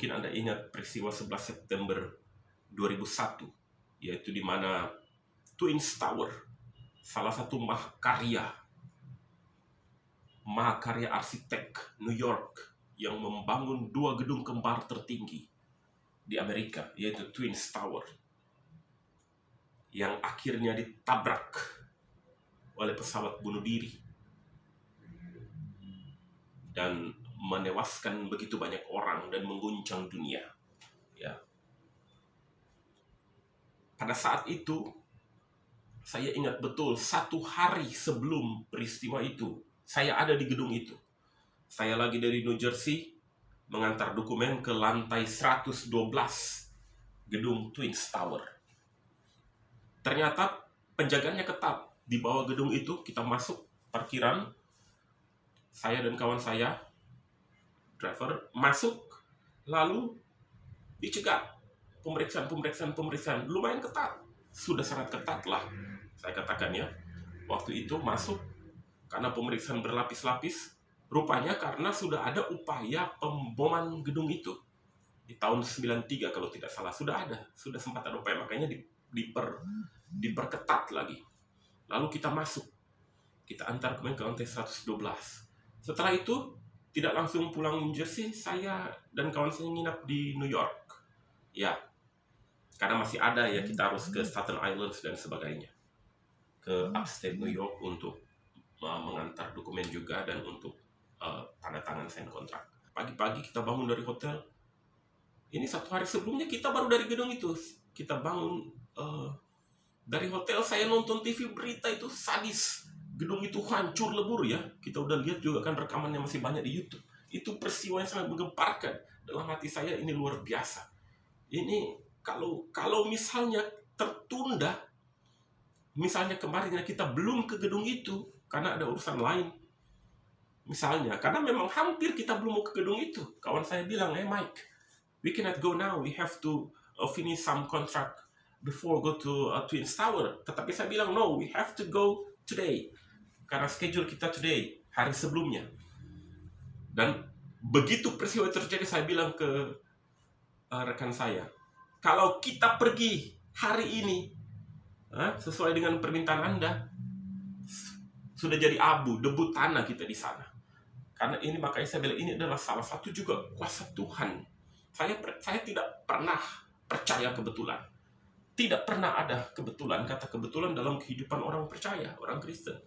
Mungkin Anda ingat peristiwa 11 September 2001, yaitu di mana Twin Tower, salah satu mahakarya arsitek New York yang membangun 2 gedung kembar tertinggi di Amerika, yaitu Twin Tower, yang akhirnya ditabrak oleh pesawat bunuh diri dan menewaskan begitu banyak orang dan mengguncang dunia. Ya. Pada saat itu, saya ingat betul, 1 hari sebelum peristiwa itu, saya ada di gedung itu. Saya lagi dari New Jersey mengantar dokumen ke lantai 112 gedung Twin Tower. Ternyata penjagaannya ketat. Di bawah gedung itu kita masuk parkiran, saya dan kawan saya, driver, masuk, lalu dicegat. Pemeriksaan lumayan ketat. Sudah sangat ketat lah, saya katakan ya. Waktu itu masuk, karena pemeriksaan berlapis-lapis, rupanya karena sudah ada upaya pemboman gedung itu. Di tahun 93 kalau tidak salah, sudah sempat ada upaya, makanya diperketat lagi. Lalu kita masuk, kita antar ke lantai 112. Setelah itu, tidak langsung pulang New Jersey, saya dan kawan saya nginap di New York. Ya, karena masih ada ya, kita harus ke Staten Island dan sebagainya. Ke upstate New York untuk mengantar dokumen juga dan untuk tanda tangan sign kontrak. Pagi-pagi kita bangun dari hotel. Ini 1 hari sebelumnya kita baru dari gedung itu. Kita bangun dari hotel, saya nonton TV berita itu sadis. Gedung itu hancur lebur ya. Kita udah lihat juga kan rekamannya masih banyak di YouTube. Itu peristiwa yang sangat menggemparkan. Dalam hati saya ini luar biasa. Ini kalau misalnya tertunda, misalnya kemarin kita belum ke gedung itu karena ada urusan lain. Misalnya, karena memang hampir kita belum mau ke gedung itu. Kawan saya bilang, Mike, we cannot go now. We have to finish some contract before go to Twin Tower. Tetapi saya bilang, no, we have to go today. Karena schedule kita today, hari sebelumnya. Dan begitu peristiwa terjadi, saya bilang ke rekan saya, kalau kita pergi hari ini, sesuai dengan permintaan Anda, sudah jadi abu, debu tanah kita di sana. Karena ini, makanya saya bilang, ini adalah salah satu juga kuasa Tuhan. Saya tidak pernah percaya kebetulan. Tidak pernah ada kebetulan, kata kebetulan dalam kehidupan orang percaya, orang Kristen.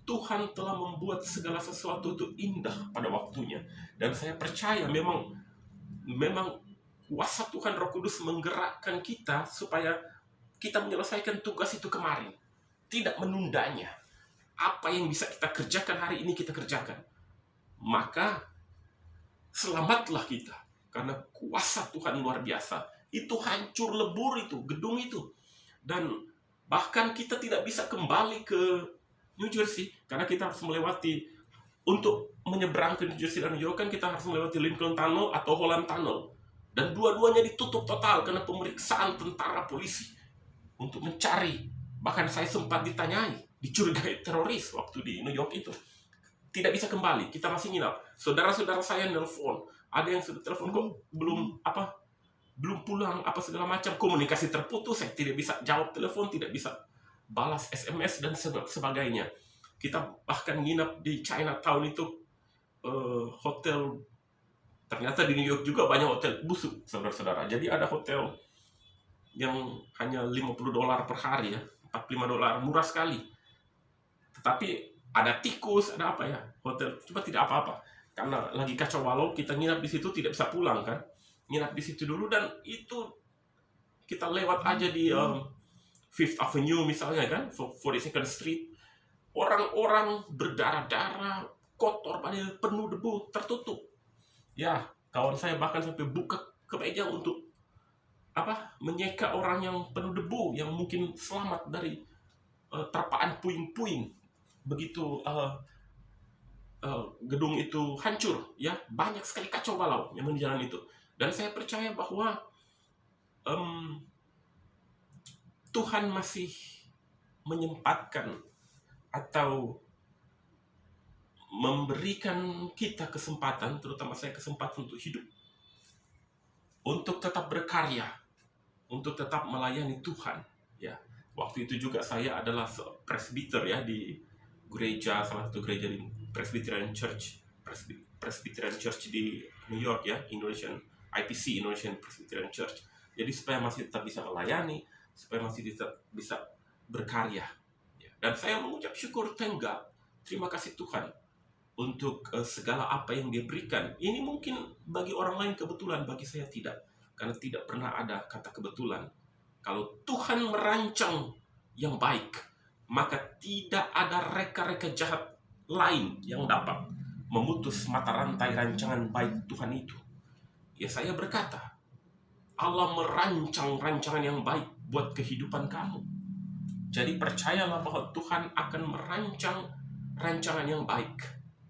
Tuhan telah membuat segala sesuatu itu indah pada waktunya. Dan saya percaya memang kuasa Tuhan Roh Kudus menggerakkan kita supaya kita menyelesaikan tugas itu kemarin. Tidak menundanya. Apa yang bisa kita kerjakan hari ini kita kerjakan. Maka selamatlah kita. Karena kuasa Tuhan luar biasa. Itu hancur lebur itu, gedung itu. Dan bahkan kita tidak bisa kembali ke New Jersey. Karena kita harus melewati, untuk menyeberang ke New Jersey dan New York kan kita harus melewati Lincoln Tunnel atau Holland Tunnel. Dan dua-duanya ditutup total karena pemeriksaan tentara polisi. Untuk mencari. Bahkan saya sempat ditanyai, dicurigai teroris waktu di New York itu. Tidak bisa kembali, kita masih nginap. Saudara-saudara saya nelfon, ada yang sudah telepon kok belum pulang apa segala macam, komunikasi terputus, saya tidak bisa jawab telepon, tidak bisa balas SMS dan sebagainya. Kita bahkan nginap di Chinatown itu, hotel. Ternyata di New York juga banyak hotel busuk, saudara-saudara. Jadi ada hotel yang hanya $50 per hari ya, $45, murah sekali. Tetapi ada tikus, ada apa ya, hotel cuma tidak apa-apa. Karena lagi kacau balau, kita nginap di situ tidak bisa pulang kan. Nginap di situ dulu, dan itu kita lewat aja di Fifth Avenue misalnya kan, 42nd Street. Orang-orang berdarah-darah, kotor, penuh debu, tertutup. Ya, kawan saya bahkan sampai buka kemeja untuk menyeka orang yang penuh debu, yang mungkin selamat dari terpaan puing-puing. Begitu gedung itu hancur, ya, banyak sekali kacau balau yang di jalan itu. Dan saya percaya bahwa Tuhan masih menyempatkan atau memberikan kita kesempatan, terutama saya kesempatan untuk hidup. untuk tetap berkarya, untuk tetap melayani Tuhan. Ya, waktu itu juga saya adalah presbiter ya di gereja, salah satu gereja di Presbyterian Church, Presbyterian Church di New York ya, IPC, Indonesian Presbyterian Church. Jadi supaya masih tetap bisa melayani, supaya masih tetap bisa berkarya. Ya. Dan saya mengucap syukur, thank God, terima kasih Tuhan untuk segala apa yang Dia berikan. Ini mungkin bagi orang lain kebetulan, bagi saya tidak. Karena tidak pernah ada kata kebetulan. Kalau Tuhan merancang yang baik, maka tidak ada reka-reka jahat lain yang dapat memutus mata rantai rancangan baik Tuhan itu. Ya, saya berkata, Allah merancang rancangan yang baik buat kehidupan kamu. Jadi percayalah bahwa Tuhan akan merancang rancangan yang baik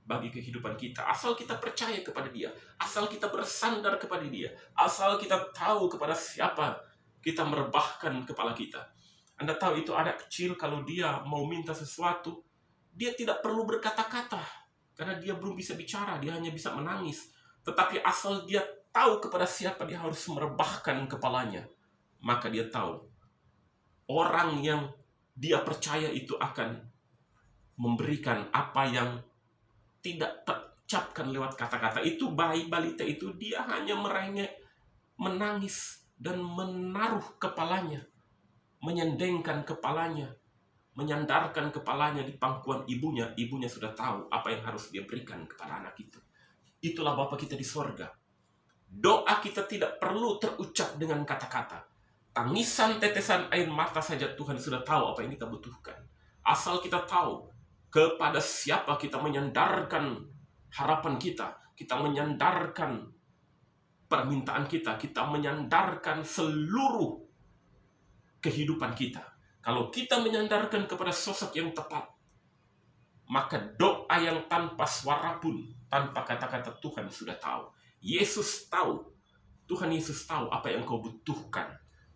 bagi kehidupan kita. Asal kita percaya kepada Dia, asal kita bersandar kepada Dia, asal kita tahu kepada siapa kita merebahkan kepala kita. Anda tahu itu anak kecil kalau dia mau minta sesuatu, dia tidak perlu berkata-kata. Karena dia belum bisa bicara, dia hanya bisa menangis. Tetapi asal dia tahu kepada siapa dia harus merebahkan kepalanya, maka dia tahu orang yang dia percaya itu akan memberikan apa yang tidak terucapkan lewat kata-kata. Itu balita itu dia hanya merengek, menangis, dan menaruh kepalanya, menyendengkan kepalanya, menyandarkan kepalanya di pangkuan ibunya. Ibunya sudah tahu apa yang harus dia berikan kepada anak itu. Itulah Bapa kita di sorga. Doa kita tidak perlu terucap dengan kata-kata. Tangisan tetesan air mata saja Tuhan sudah tahu apa yang kita butuhkan. Asal kita tahu kepada siapa kita menyandarkan harapan kita menyandarkan permintaan kita menyandarkan seluruh kehidupan kita. Kalau kita menyandarkan kepada sosok yang tepat, maka doa yang tanpa suara pun, tanpa kata-kata, Tuhan sudah tahu. Yesus tahu. Tuhan Yesus tahu apa yang engkau butuhkan.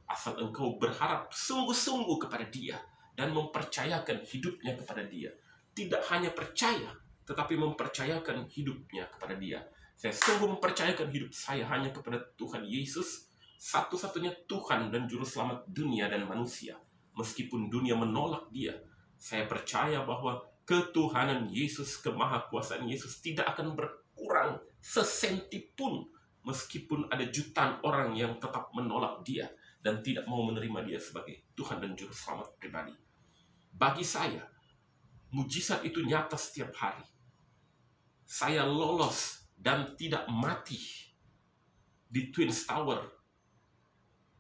Asal engkau berharap sungguh-sungguh kepada Dia dan mempercayakan hidupnya kepada Dia. Tidak hanya percaya, tetapi mempercayakan hidupnya kepada Dia. Saya sungguh mempercayakan hidup saya hanya kepada Tuhan Yesus, satu-satunya Tuhan dan Juru Selamat dunia dan manusia. Meskipun dunia menolak Dia, saya percaya bahwa ketuhanan Yesus, kemahakuasaan Yesus tidak akan berkurang sesenti pun, meskipun ada jutaan orang yang tetap menolak Dia dan tidak mau menerima Dia sebagai Tuhan dan Juru Selamat pribadi. Bagi saya, mujizat itu nyata setiap hari. Saya lolos dan tidak mati di Twin Tower.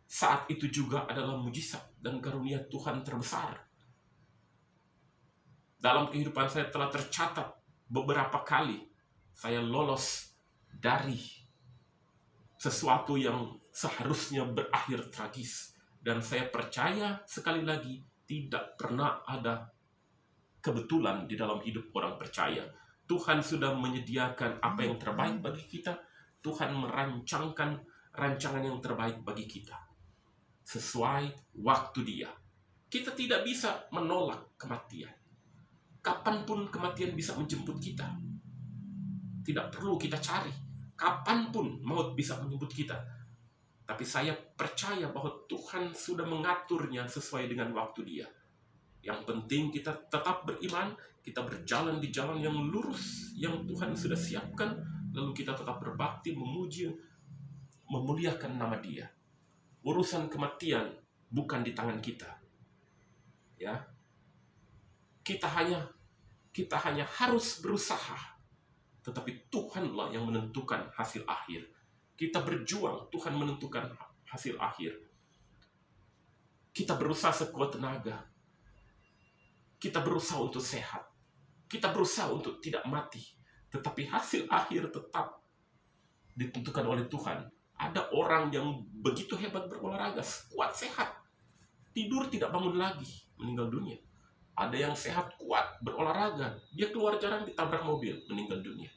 Saat itu juga adalah mujizat dan karunia Tuhan terbesar. Dalam kehidupan saya telah tercatat beberapa kali saya lolos dari sesuatu yang seharusnya berakhir tragis. Dan saya percaya sekali lagi tidak pernah ada kebetulan di dalam hidup orang percaya. Tuhan sudah menyediakan apa yang terbaik bagi kita. Tuhan merancangkan rancangan yang terbaik bagi kita sesuai waktu Dia. Kita tidak bisa menolak kematian. Kapanpun kematian bisa menjemput kita. Tidak perlu kita cari. Kapanpun maut bisa menjemput kita. Tapi saya percaya bahwa Tuhan sudah mengaturnya sesuai dengan waktu Dia. Yang penting kita tetap beriman, kita berjalan di jalan yang lurus yang Tuhan sudah siapkan, lalu kita tetap berbakti, memuji, memuliakan nama Dia. Urusan kematian bukan di tangan kita. Ya. Kita hanya harus berusaha. Tetapi Tuhanlah yang menentukan hasil akhir. Kita berjuang, Tuhan menentukan hasil akhir. Kita berusaha sekuat tenaga. Kita berusaha untuk sehat. Kita berusaha untuk tidak mati. Tetapi hasil akhir tetap ditentukan oleh Tuhan. Ada orang yang begitu hebat berolahraga, kuat, sehat. Tidur tidak bangun lagi, meninggal dunia. Ada yang sehat, kuat, berolahraga. Dia keluar jarang, ditabrak mobil, meninggal dunia.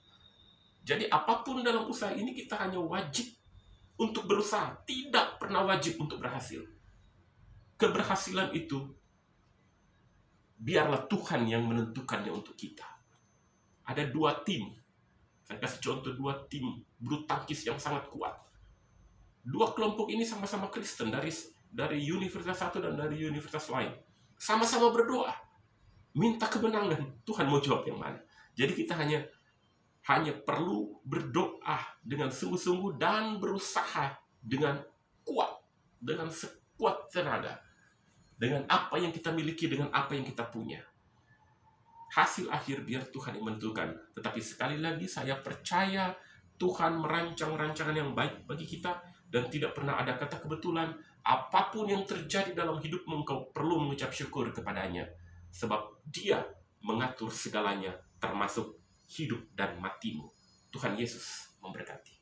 Jadi apapun dalam usaha ini kita hanya wajib untuk berusaha. Tidak pernah wajib untuk berhasil. Keberhasilan itu biarlah Tuhan yang menentukannya untuk kita. Ada 2 tim. Saya kasih contoh 2 tim bulu tangkis yang sangat kuat. Dua kelompok ini sama-sama Kristen dari universitas satu dan dari universitas lain. Sama-sama berdoa, minta kemenangan. Tuhan mau jawab yang mana? Jadi kita hanya perlu berdoa dengan sungguh-sungguh dan berusaha dengan kuat, dengan sekuat tenaga, dengan apa yang kita miliki, dengan apa yang kita punya. Hasil akhir biar Tuhan yang menentukan. Tetapi sekali lagi saya percaya Tuhan merancang rancangan yang baik bagi kita, dan tidak pernah ada kata kebetulan. Apapun yang terjadi dalam hidupmu, engkau perlu mengucap syukur kepadanya, sebab Dia mengatur segalanya, termasuk hidup dan matimu. Tuhan Yesus memberkati.